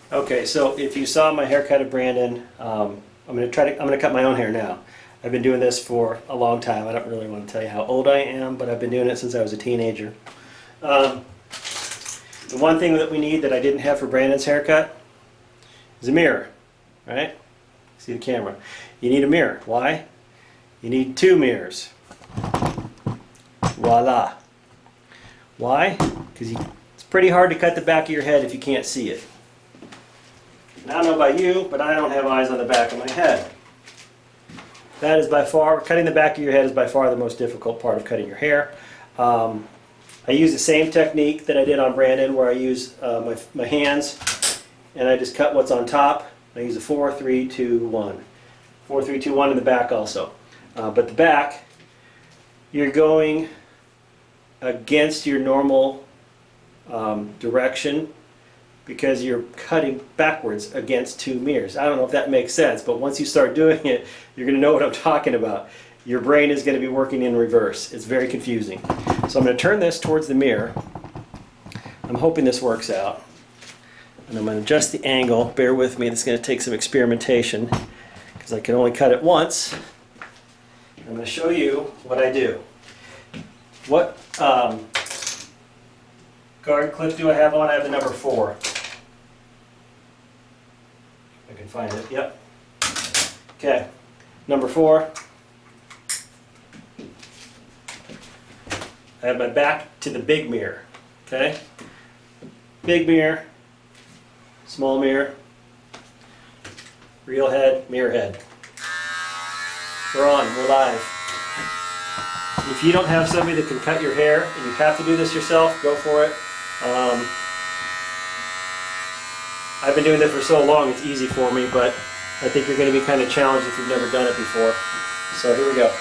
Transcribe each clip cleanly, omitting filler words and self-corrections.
Okay, so if you saw my haircut of Brandon, I'm gonna cut my own hair now. I've been doing this for a long time. I don't really want to tell you how old I am, but I've been doing it since I was a teenager. The one thing that we need that I didn't have for Brandon's haircut is a mirror, right? See the camera. You need a mirror. Why? You need two mirrors. Voila. Why? Because it's pretty hard to cut the back of your head if you can't see it. And I don't know about you, but I don't have eyes on the back of my head. That is by far, cutting the back of your head is by far the most difficult part of cutting your hair. I use the same technique that I did on Brandon, where I use my hands and I just cut what's on top. I use a 4, 3, 2, 1. 4, 3, 2, 1 in the back also. But the back, you're going against your normal direction because you're cutting backwards against two mirrors. I don't know if that makes sense, but once you start doing it, you're going to know what I'm talking about. Your brain is going to be working in reverse. It's very confusing. So I'm going to turn this towards the mirror. I'm hoping this works out. And I'm going to adjust the angle. Bear with me. This is going to take some experimentation because I can only cut it once. I'm going to show you what I do. What guard clip do I have on? I have the number 4. I can find it. Yep. Okay. Number 4. I have my back to the big mirror. Okay? Big mirror, small mirror, real head, mirror head. We're on, we're live. If you don't have somebody that can cut your hair and you have to do this yourself, go for it. I've been doing this for so long, it's easy for me, but I think you're going to be kind of challenged if you've never done it before. So here we go.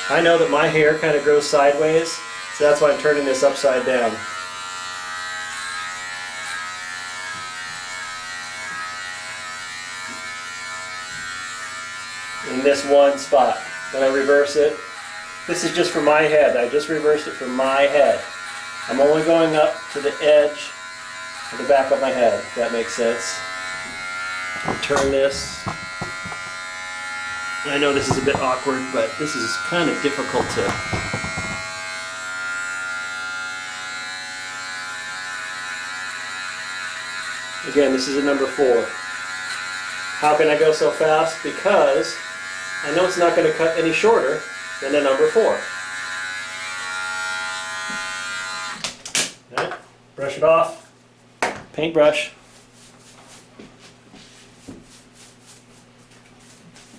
I know that my hair kind of grows sideways, so that's why I'm turning this upside down. In this one spot. Then I reverse it. This is just for my head. I just reversed it for my head. I'm only going up to the edge of the back of my head, if that makes sense. Turn this. I know this is a bit awkward, but this is kind of difficult to... Again, this is a number 4. How can I go so fast? Because I know it's not going to cut any shorter than the number 4. Right. Brush it off. Paintbrush.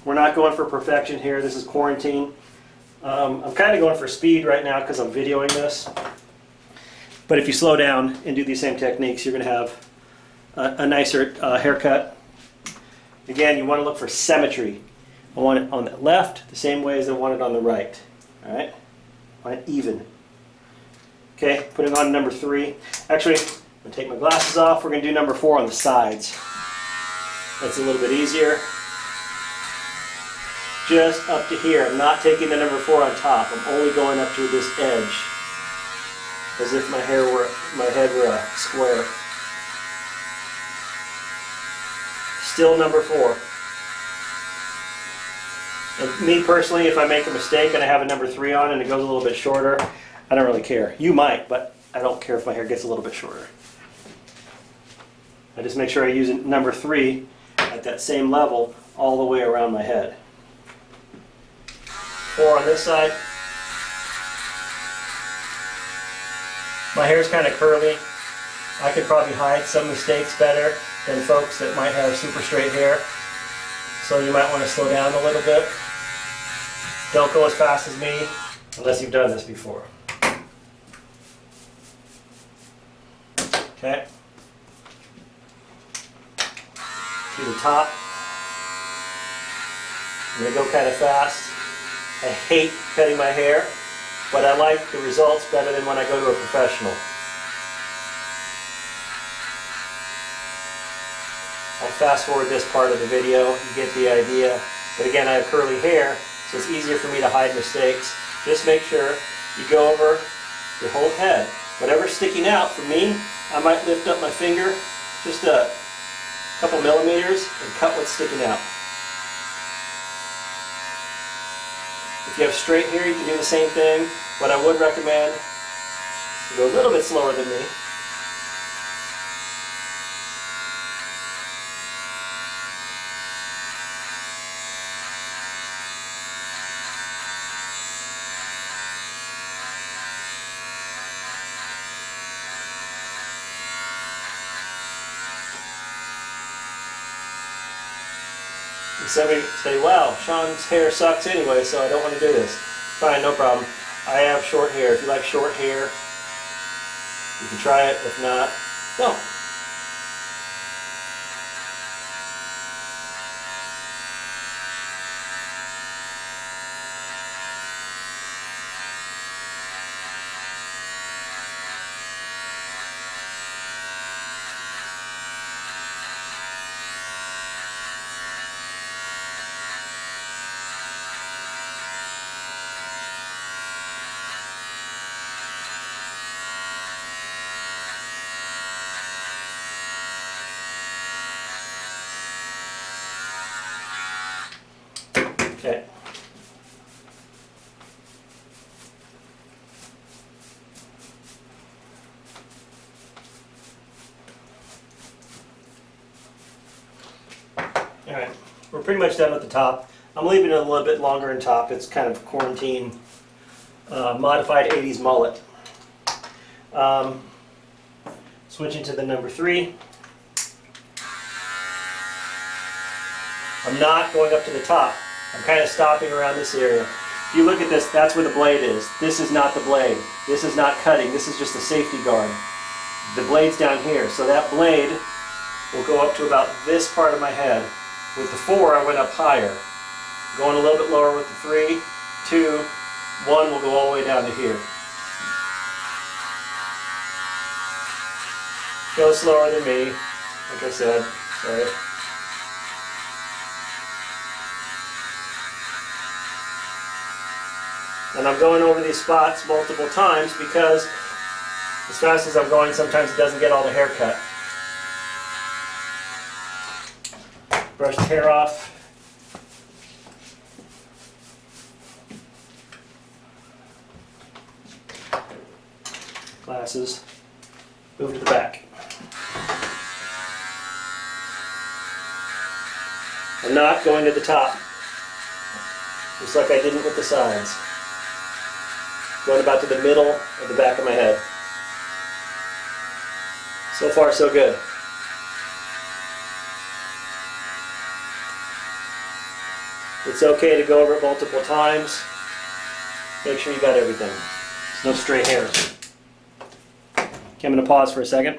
We're not going for perfection here. This is quarantine. I'm kind of going for speed right now because I'm videoing this. But if you slow down and do these same techniques, you're going to have a nicer haircut. Again, you want to look for symmetry. I want it on the left the same way as I want it on the right. All right? I want it even. Okay, putting on number 3. Actually, I'm going to take my glasses off. We're going to do number 4 on the sides. That's a little bit easier. Just up to here. I'm not taking the number 4 on top. I'm only going up to this edge, as if my head were a square. Still number 4. And me personally, if I make a mistake and I have a number 3 on and it goes a little bit shorter, I don't really care. You might, but I don't care if my hair gets a little bit shorter. I just make sure I use number 3 at that same level all the way around my head. 4 on this side. My hair's kind of curly. I could probably hide some mistakes better than folks that might have super straight hair. So you might want to slow down a little bit. Don't go as fast as me unless you've done this before. Okay. To the top. I'm going to go kind of fast. I hate cutting my hair, but I like the results better than when I go to a professional. I'll fast forward this part of the video, you get the idea. But again, I have curly hair, so it's easier for me to hide mistakes. Just make sure you go over your whole head. Whatever's sticking out, for me, I might lift up my finger just a couple millimeters, and cut what's sticking out. If you have straight hair, you can do the same thing. What I would recommend is go a little bit slower than me. Somebody say, wow, Sean's hair sucks anyway, so I don't want to do this. Fine, no problem. I have short hair. If you like short hair, you can try it. If not, don't. Okay. Alright, we're pretty much done with the top. I'm leaving it a little bit longer in top. It's kind of quarantine, modified 80s mullet. Switching to the number 3. I'm not going up to the top. I'm kind of stopping around this area. If you look at this, that's where the blade is. This is not the blade. This is not cutting. This is just a safety guard. The blade's down here. So that blade will go up to about this part of my head. With the 4, I went up higher. Going a little bit lower with the 3, 2, 1 will go all the way down to here. Go slower than me, like I said. Sorry. And I'm going over these spots multiple times because as fast as I'm going, sometimes it doesn't get all the hair cut. Brush the hair off. Glasses. Move to the back. I'm not going to the top, just like I didn't with the sides. Going about to the middle of the back of my head. So far, so good. It's okay to go over it multiple times. Make sure you got everything. There's no stray hairs. Okay, I'm going to pause for a second.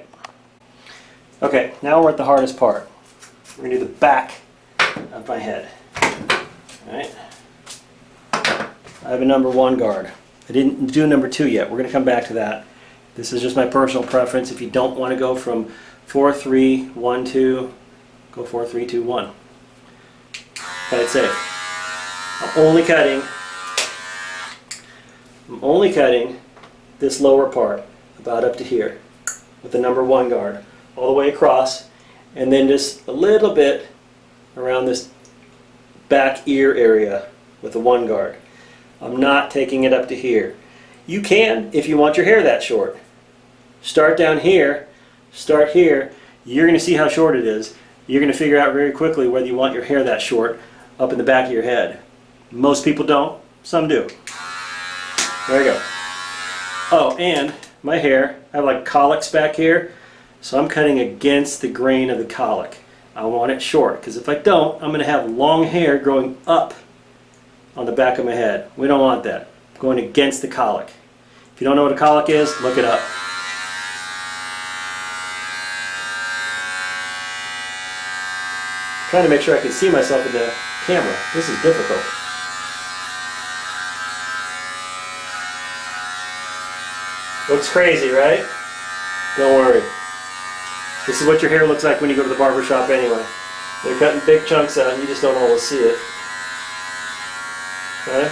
Okay, now we're at the hardest part. We're going to do the back of my head. Alright. I have a number 1 guard. I didn't do number 2 yet. We're going to come back to that. This is just my personal preference. If you don't want to go from 4, 3, 1, 2, go 4, 3, 2, 1. Play it safe. I'm only cutting this lower part, about up to here, with the number 1 guard, all the way across, and then just a little bit around this back ear area with the 1 guard. I'm not taking it up to here. You can if you want your hair that short. Start down here, start here. You're going to see how short it is. You're going to figure out very quickly whether you want your hair that short up in the back of your head. Most people don't, some do. There you go. Oh, and my hair, I have like colics back here, so I'm cutting against the grain of the colic. I want it short, because if I don't, I'm going to have long hair growing up on the back of my head. We don't want that. I'm going against the colic. If you don't know what a colic is, look it up. I'm trying to make sure I can see myself in the camera. This is difficult. Looks crazy, right? Don't worry. This is what your hair looks like when you go to the barber shop anyway. They're cutting big chunks out and you just don't always see it. Okay?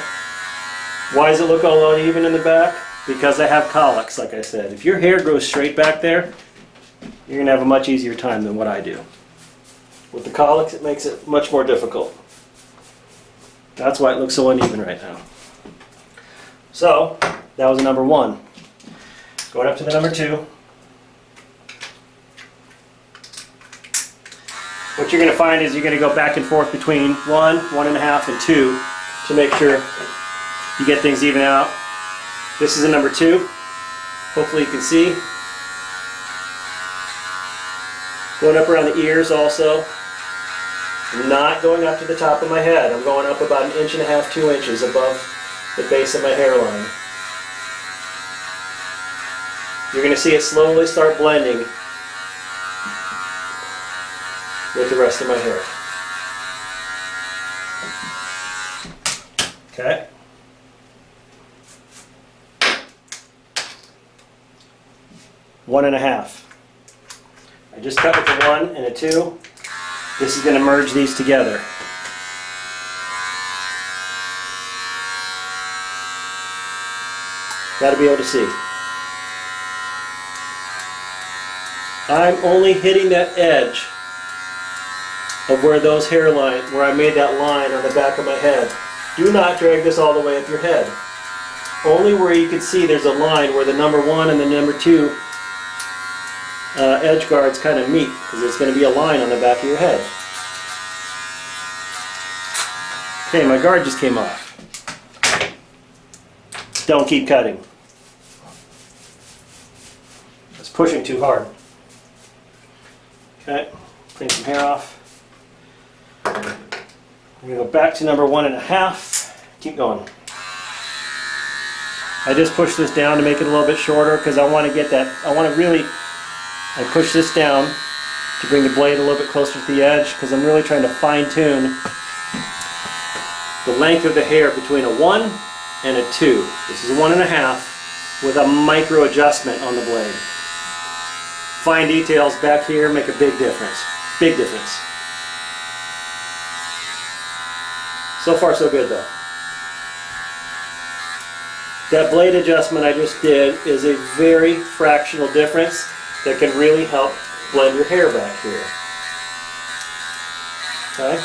Why does it look all uneven in the back? Because I have colics, like I said. If your hair grows straight back there, you're going to have a much easier time than what I do. With the colics, it makes it much more difficult. That's why it looks so uneven right now. So, that was a number 1. Going up to the number 2. What you're going to find is you're going to go back and forth between 1, 1.5, and 2 to make sure you get things even out. This is a number 2. Hopefully you can see. Going up around the ears also. I'm not going up to the top of my head. I'm going up about 1.5 inches, 2 inches above the base of my hairline. You're going to see it slowly start blending with the rest of my hair. Okay. One and a half. I just cut with a 1 and a 2. This is going to merge these together. Got to be able to see. I'm only hitting that edge of where those hairline, where I made that line on the back of my head. Do not drag this all the way up your head. Only where you can see there's a line where the number 1 and the number 2 edge guards kind of meet, because there's going to be a line on the back of your head. Okay, my guard just came off. Don't keep cutting. It's pushing too hard. Okay, clean some hair off. I'm going to go back to number 1.5. Keep going. I just push this down to make it a little bit shorter because I want to get that, I push this down to bring the blade a little bit closer to the edge because I'm really trying to fine tune the length of the hair between a 1 and a 2. This is a 1.5 with a micro adjustment on the blade. Fine details back here make a big difference. Big difference. So far so good though. That blade adjustment I just did is a very fractional difference that can really help blend your hair back here. Okay?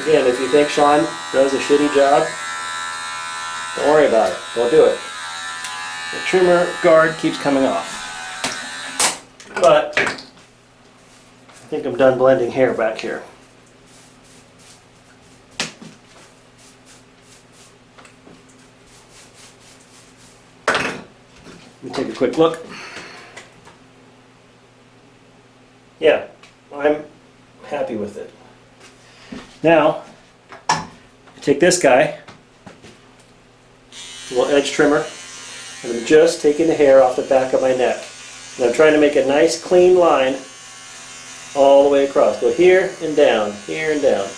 Again, if you think Sean does a shitty job, don't worry about it. Don't do it. The trimmer guard keeps coming off. But I think I'm done blending hair back here. Let me take a quick look. Yeah, I'm happy with it. Now, I take this guy, a little edge trimmer, and I'm just taking the hair off the back of my neck. And I'm trying to make a nice clean line all the way across. Go here and down, here and down.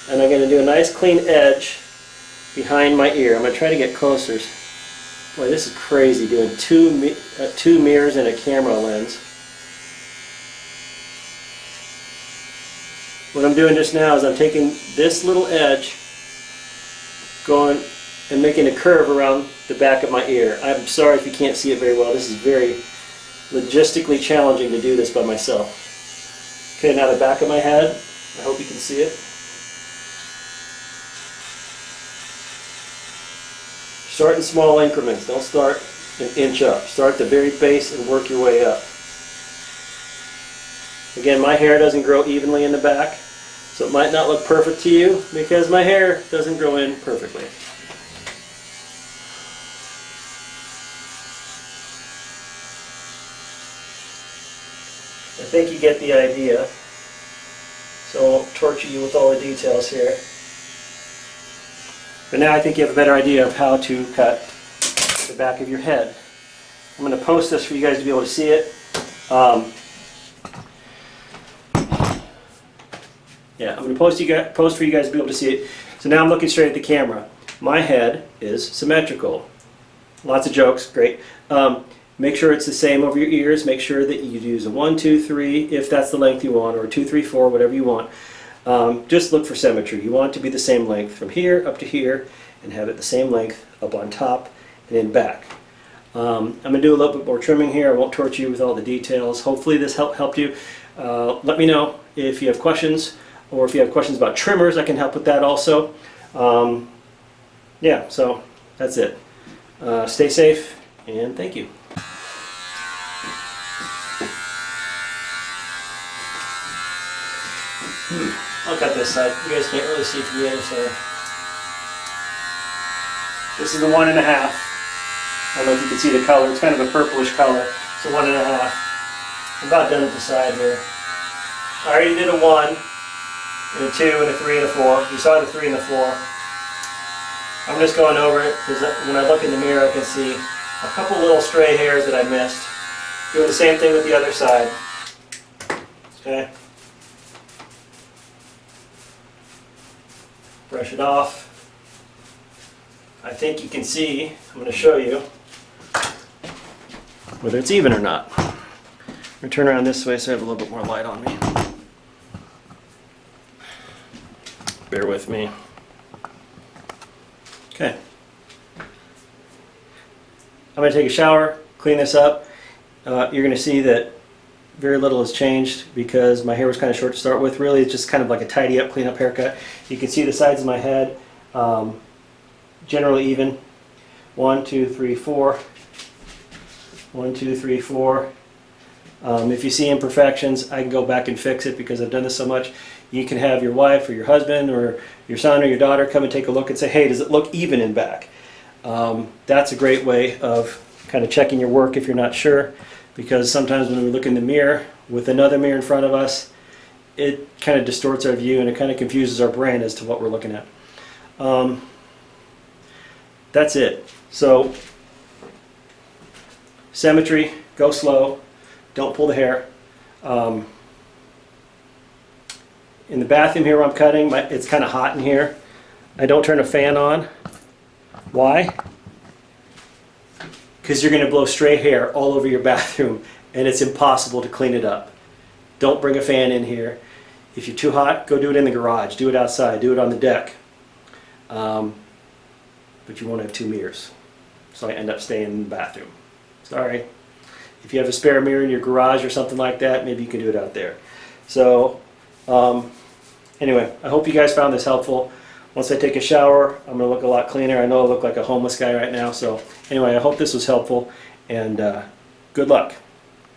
And I'm going to do a nice clean edge behind my ear. I'm going to try to get closer. Boy, this is crazy doing two mirrors and a camera lens. What I'm doing just now is I'm taking this little edge, going and making a curve around the back of my ear. I'm sorry if you can't see it very well. This is very logistically challenging to do this by myself. Okay, now the back of my head. I hope you can see it. Start in small increments. Don't start an inch up. Start at the very base and work your way up. Again, my hair doesn't grow evenly in the back, so it might not look perfect to you because my hair doesn't grow in perfectly. I think you get the idea, so I won't torture you with all the details here. But now I think you have a better idea of how to cut the back of your head. I'm going to post this for you guys to be able to see it. Yeah, I'm going to post for you guys to be able to see it. So now I'm looking straight at the camera. My head is symmetrical. Lots of jokes, great. Make sure it's the same over your ears. Make sure that you use a 1, 2, 3 if that's the length you want, or 2, 3, 4, whatever you want. Just look for symmetry. You want it to be the same length from here up to here and have it the same length up on top and in back. I'm going to do a little bit more trimming here. I won't torture you with all the details. Hopefully this helped you. Let me know if you have questions, or if you have questions about trimmers, I can help with that also. Yeah, so that's it. Stay safe, and thank you. I'll cut this side. You guys can't really see from the other side. This is the 1.5. I don't know if you can see the color. It's kind of a purplish color. It's a 1.5. I'm about done with the side here. I already did a 1, and a 2, and a 3, and a 4. You saw the 3 and the 4. I'm just going over it because when I look in the mirror I can see a couple little stray hairs that I missed. Doing the same thing with the other side. Okay. Brush it off. I think you can see, I'm going to show you whether it's even or not. I'm going to turn around this way so I have a little bit more light on me. Bear with me. Okay. I'm going to take a shower, clean this up. You're going to see that very little has changed because my hair was kind of short to start with. Really, it's just kind of like a tidy up, clean up haircut. You can see the sides of my head, generally even. 1, 2, 3, 4. 1, 2, 3, 4. If you see imperfections, I can go back and fix it because I've done this so much. You can have your wife or your husband or your son or your daughter come and take a look and say, hey, does it look even in back? That's a great way of kind of checking your work if you're not sure, because sometimes when we look in the mirror with another mirror in front of us, it kind of distorts our view and it kind of confuses our brain as to what we're looking at. That's it. So, symmetry, go slow, don't pull the hair. In the bathroom here where I'm cutting, it's kind of hot in here. I don't turn a fan on. Why? Because you're going to blow stray hair all over your bathroom and it's impossible to clean it up. Don't bring a fan in here. If you're too hot, go do it in the garage. Do it outside. Do it on the deck. But you won't have 2 mirrors. So I end up staying in the bathroom. Sorry. If you have a spare mirror in your garage or something like that, maybe you can do it out there. So, anyway, I hope you guys found this helpful. Once I take a shower, I'm going to look a lot cleaner. I know I look like a homeless guy right now. So, anyway, I hope this was helpful, and good luck.